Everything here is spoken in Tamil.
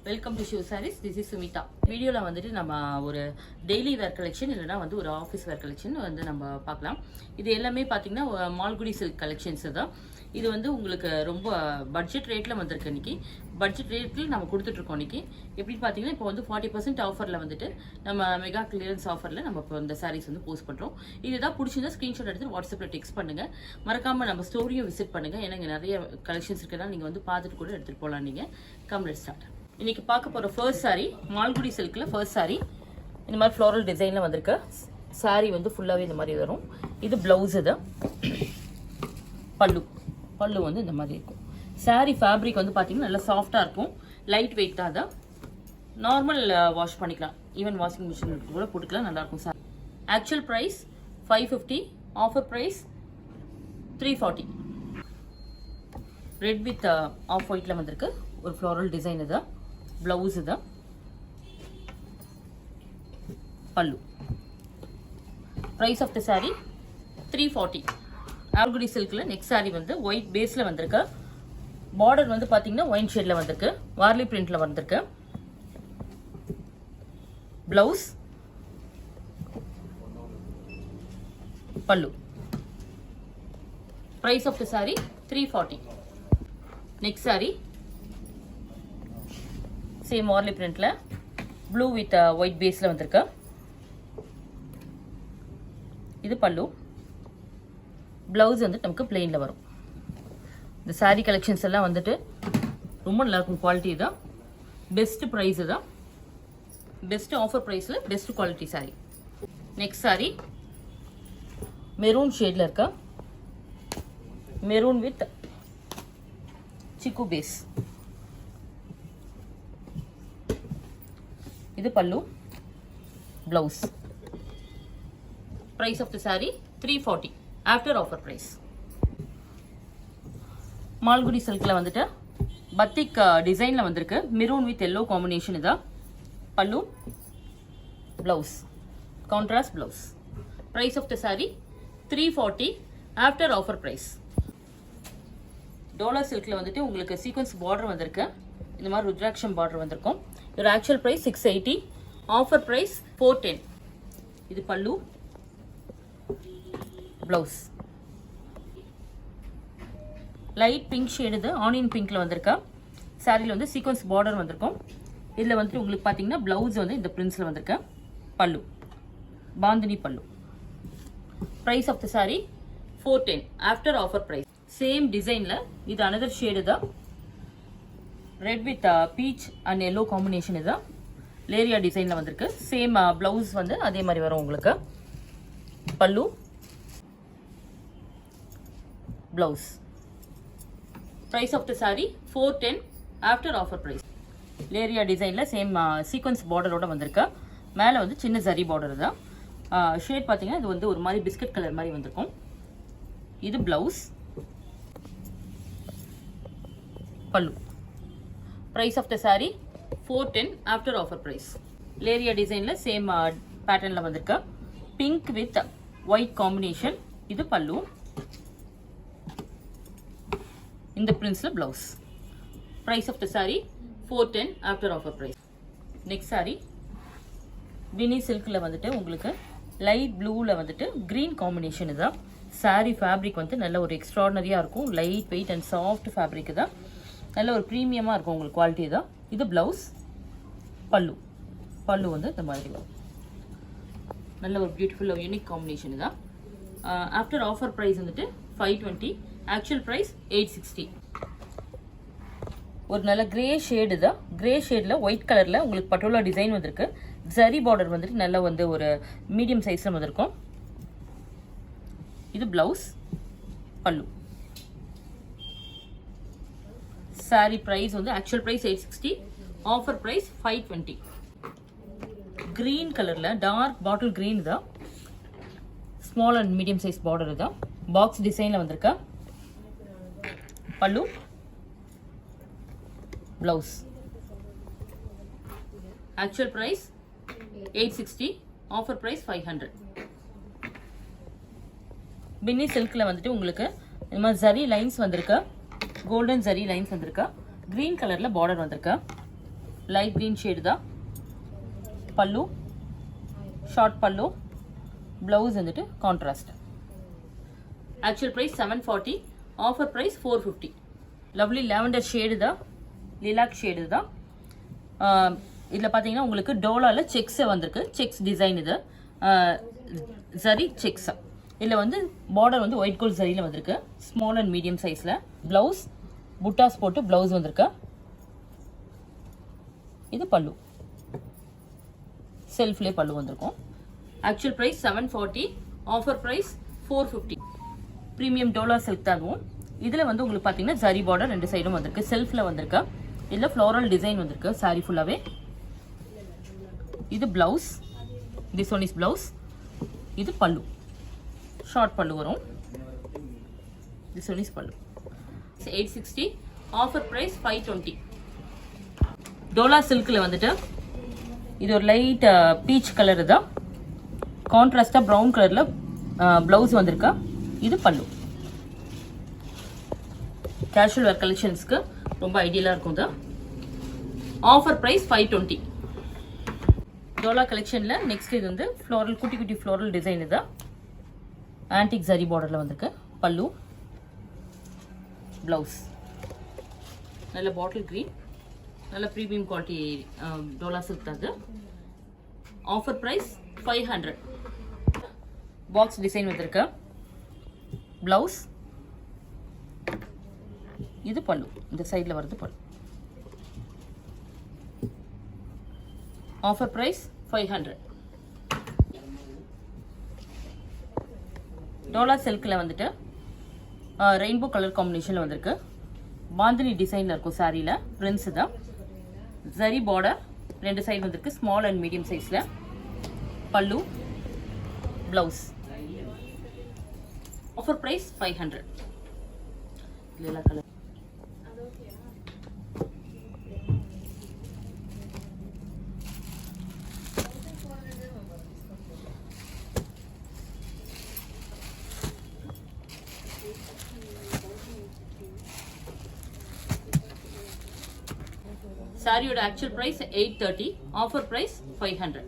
Welcome to Shiv sarees. This is Sumitha. வீடியோவில் வந்துட்டு நம்ம ஒரு டெய்லி வேர் கலெக்ஷன் இல்லைனா வந்து ஒரு ஆஃபீஸ் வேர் கலெக்ஷன் வந்து நம்ம பார்க்கலாம். இது எல்லாமே பார்த்தீங்கன்னா மால்குடி சில்க் கலெக்ஷன்ஸ் தான். இது வந்து உங்களுக்கு ரொம்ப பட்ஜெட் ரேட்டில் வந்திருக்கு. இன்னைக்கு பட்ஜெட் ரேட்டில் நம்ம கொடுத்துட்ருக்கோம். இன்னைக்கு எப்படின்னு பார்த்தீங்கன்னா இப்போ வந்து 40% ஆஃபரில் வந்துட்டு நம்ம மெகா கிளியரன்ஸ் ஆஃபரில் நம்ம இப்போ இந்த சாரீஸ் வந்து போஸ்ட் பண்ணுறோம். இதுதான் பிடிச்சிருந்தா ஸ்க்ரீன்ஷாட் எடுத்து வாட்ஸ்அப்பில் டெக்ஸ்ட் பண்ணுங்கள். மறக்காமல் நம்ம ஸ்டோரியும் விசிட் பண்ணுங்கள். ஏன்னா இங்கே நிறைய கலெக்ஷன்ஸ் இருக்கிறதா நீங்கள் வந்து பார்த்துட்டு கூட எடுத்துகிட்டு போகலாம். நீங்கள் கம் லெட்ஸ் ஸ்டார்ட். இன்னைக்கு பார்க்க போகிற ஃபர்ஸ்ட் சாரீ மால்குடி சில்கில் ஃபர்ஸ்ட் சாரீ. இந்த மாதிரி ஃப்ளோரல் டிசைனில் வந்திருக்க சாரீ வந்து ஃபுல்லாகவே இந்த மாதிரி வரும். இது ப்ளவுஸ். இது பல்லு வந்து இந்த மாதிரி இருக்கும். சாரீ ஃபேப்ரிக் வந்து பார்த்தீங்கன்னா நல்லா சாஃப்டாக இருக்கும். லைட் வெயிட் தான். அதை நார்மல் வாஷ் பண்ணிக்கலாம். ஈவன் வாஷிங் மிஷின் கூட போட்டுக்கலாம். நல்லாயிருக்கும் sir. Actual price 550, offer price 340. Red with off ஒயிட்டில் வந்திருக்கு. ஒரு ஃப்ளோரல் டிசைன். இது ப்ளவுஸ். இது pallu. Price of the sari 340. ஆல்குடி சில்கில் நெக்ஸ்ட் சாரீ வந்து ஒயிட் பேஸில் வந்திருக்கு. பார்டர் வந்து பார்த்தீங்கன்னா ஒயின் ஷேடில் வந்திருக்கு. வார்லி பிரிண்டில் வந்திருக்கு. Blouse, pallu. Price of the sari 340. Next sari same Warli பிரிண்ட்ல ப்ளூ வித் ஒயிட் பேஸ்ல வந்திருக்கு. இது பல்லு. பிளவுஸ் வந்து நமக்கு பிளெயின்ல வரும். இந்த சாரீ கலெக்ஷன்ஸ் எல்லாம் வந்துட்டு ரொம்ப நல்லா இருக்கும். குவாலிட்டி தான். பெஸ்ட் ப்ரைஸ் தான். பெஸ்ட் ஆஃபர் ப்ரைஸ்ல best quality sari. Next sari maroon ஷேட்ல இருக்க மெரூன் வித் சிக்கு பேஸ். இது pallu, blouse. Price of the sari 340 after offer price. Malgudi சில்க்ல வந்துட்டு பத்திக் டிசைன்ல வந்திருக்கு. Maroon with yellow combination. இதா pallu, blouse, contrast blouse. Price of the sari 340 after offer price. Dola சில்க்ல வந்துட்டு உங்களுக்கு சீக்வன்ஸ் பார்டர் வந்திருக்கு. இந்த மாதிரி ருத்ராட்சம் பார்டர் வந்திருக்கும். இதோட ஆக்சுவல் பிரைஸ் 680, ஆஃபர் பிரைஸ் 410. இது pallu, blouse. Light pink shade. இது ஆனியன் பிங்க்ல வந்திருக்கா. சாரியில் வந்து சீக்வன்ஸ் பார்டர் வந்திருக்கும். இதில் வந்துட்டு உங்களுக்கு பார்த்தீங்கன்னா பிளவுஸ் வந்து இந்த பிரிண்ட்ஸில் வந்திருக்கு. Pallu, bandhani pallu. Price of the sari 410 after offer price. Same டிசைனில் இது அனதர் ஷேடு தான். Red with peach and yellow combination. இதுதான் லேரியா டிசைனில் வந்திருக்கு. சேம் பிளவுஸ் வந்து அதே மாதிரி வரும் உங்களுக்கு. Pallu, blouse. Price of the sari 410 after offer price. Leheriya டிசைனில் சேம் சீக்வன்ஸ் பார்டரோட வந்திருக்கு. மேலே வந்து சின்ன ஜரி பார்டர் தான். ஷேட் பார்த்தீங்கன்னா இது வந்து ஒரு மாதிரி பிஸ்கட் கலர் மாதிரி வந்திருக்கும். இது பிளவுஸ், பல்லு. Price of the saree 410 after offer price. Leria design la same pattern la vandirukka. Pink with white combination. Idu pallu. In the prints la blouse. Price of the saree 410 after offer price. Next saree Vini silk la vandittu ungalku light blue la vandittu green combination. Idha saree fabric வந்து நல்ல ஒரு எக்ஸ்ட்ராordinary-ஆ இருக்கும். light weight and soft fabric இதா. நல்ல ஒரு ப்ரீமியமாக இருக்கும் உங்களுக்கு குவாலிட்டி தான். இது பிளவுஸ், பல்லு வந்து இந்த மாதிரி வரும். நல்ல ஒரு பியூட்டிஃபுல் யூனிக் காம்பினேஷன் தான். ஆஃப்டர் ஆஃபர் ப்ரைஸ் வந்துட்டு 520, ஆக்சுவல் ப்ரைஸ் 860. ஒரு நல்ல கிரே ஷேடு தான். கிரே ஷேடில் ஒயிட் கலரில் உங்களுக்கு பட்டோலா டிசைன் வந்திருக்கு. ஜரி பார்டர் வந்துட்டு நல்ல வந்து ஒரு மீடியம் சைஸில் வந்திருக்கும். இது பிளவுஸ், பல்லு. சாரி பிரைஸ் வந்து actual price 860, offer price 520. Green கலர்ல டார்க் பாட்டில் கிரீன் தான். Small and medium size border தான். பாக்ஸ் டிசைன்ல வந்திருக்கா. Pallu, blouse. Actual price 860, offer price 500. Binny சில்க்ல வந்துட்டு உங்களுக்கு இந்த மாதிரி ஜரி லைன்ஸ் வந்திருக்கு. கோல்டன் ஜரி லைன்ஸ் வந்திருக்கா. கிரீன் கலர்ல பார்டர் வந்திருக்கா. லைட் க்ரீன் ஷேடு தான். பல்லு ஷார்ட் பல்லு, ப்ளவுஸ் வந்துட்டு contrast. Actual price 740, offer price 450. Lovely lavender shade தான், லிலாக் ஷேடு தான். இதில் பார்த்தீங்கன்னா உங்களுக்கு டோலாவில் செக்ஸ் வந்திருக்கு, செக்ஸ் டிசைன். இது ஜரி செக்ஸ். இதில் வந்து பார்டர் வந்து ஒயிட் கோல்ட் ஜரியில் வந்திருக்கு, ஸ்மால் அண்ட் மீடியம் சைஸில். ப்ளவுஸ் புட்டாஸ் போட்டு ப்ளவுஸ் வந்திருக்கு. இது பல்லு, செல்ஃப்லேயே பல்லு வந்திருக்கும். Actual price 740, offer price 450. Premium dola silk தான். இதில் வந்து உங்களுக்கு பார்த்தீங்கன்னா ஜரி பார்டர் 2 சைடும் வந்திருக்கு, செல்ஃபில் வந்திருக்கு. இதில் ஃப்ளோரல் டிசைன் வந்திருக்கு சாரி ஃபுல்லாகவே. இது blouse, this one is blouse. இது பல்லு, ஷார்ட் பல்லு வரும். திஸ் ஒன் இஸ் பல்லு. 860, ஆஃபர் ப்ரைஸ் 520. டோலா சில்கில் வந்துட்டு இது ஒரு லைட் பீச் கலர் தான், கான்ட்ராஸ்டாக ப்ரௌன் கலரில் ப்ளவுஸ் வந்திருக்கா. இது பல்லு. கேஷுவல் வேர் கலெக்ஷன்ஸ்க்கு ரொம்ப ஐடியலாக இருக்கும் தான். Offer price 520. டோலா கலெக்ஷனில் நெக்ஸ்ட் இது வந்து ஃப்ளோரல், குட்டி குட்டி ஃப்ளோரல் டிசைன். இதுதான் ஆன்டிக் ஜரி பார்டரில் வந்திருக்கு. பல்லு, ப்ளவுஸ் நல்ல பாட்டில் க்ரீன், நல்ல ப்ரீமியம் குவாலிட்டி டோலா சில்க் தான். Offer price 500. பாக்ஸ் டிசைன் வந்திருக்கு. ப்ளவுஸ், இது பல்லு, இந்த சைடில் வருது பல்லு. Offer price 500. டோலா சில்கில் வந்துட்டு ரெயின்போ கலர் காம்பினேஷனில் வந்திருக்கு. பாந்தினி டிசைனில் இருக்கும் சாரியில். பிரிண்ட்ஸு தான். ஜரி பார்டர் 2 சைடு வந்திருக்கு, ஸ்மால் அண்ட் மீடியம் சைஸில். பல்லு, ப்ளவுஸ். Offer price 500. லிலா கலர். சாரியோட ஆக்சுவல் பிரைஸ் 830, ஆஃபர் பிரைஸ் 500.